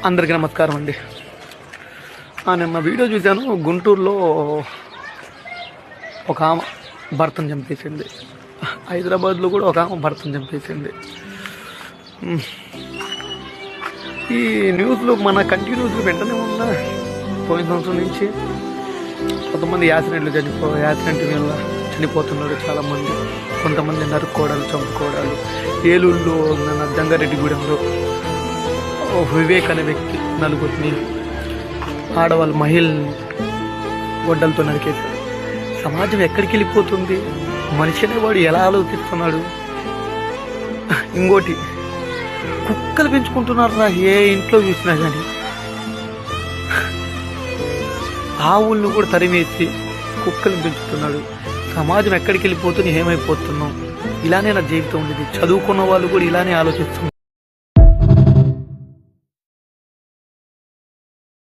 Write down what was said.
అందరికీ నమస్కారం అండి. నిన్న వీడియో చూశాను. గుంటూరులో ఒక ఆమె భర్తను చంపేసింది. హైదరాబాద్లో కూడా ఒక ఆమె భర్తను చంపేసింది. ఈ న్యూస్లో మన కంటిన్యూస్గా వెంటనే ఉన్న పోయిన సంవత్సరం నుంచి కొంతమంది యాక్సిడెంట్ వల్ల చనిపోతున్నారు చాలామంది. కొంతమంది నరుక్కోవడాలు, చంపుకోవడాలు. ఏలూరులో మన జంగారెడ్డిగూడెంలో వివేక్ అనే వ్యక్తి నలుగురిని ఆడవాళ్ళు మహిళని గొడ్డలతో నరికేశారు. సమాజం ఎక్కడికి వెళ్ళిపోతుంది? మనిషి అనేవాడు ఎలా ఆలోచిస్తున్నాడు? ఇంకోటి, కుక్కలు పెంచుకుంటున్నారా ఏ ఇంట్లో చూసినా కానీ. ఆవులను కూడా తరిమేసి కుక్కలను పెంచుతున్నాడు. సమాజం ఎక్కడికి వెళ్ళిపోతుంది? ఏమైపోతున్నాం? ఇలానే నా జీవితం ఉండేది. చదువుకున్న వాళ్ళు కూడా ఇలానే ఆలోచిస్తున్నారు.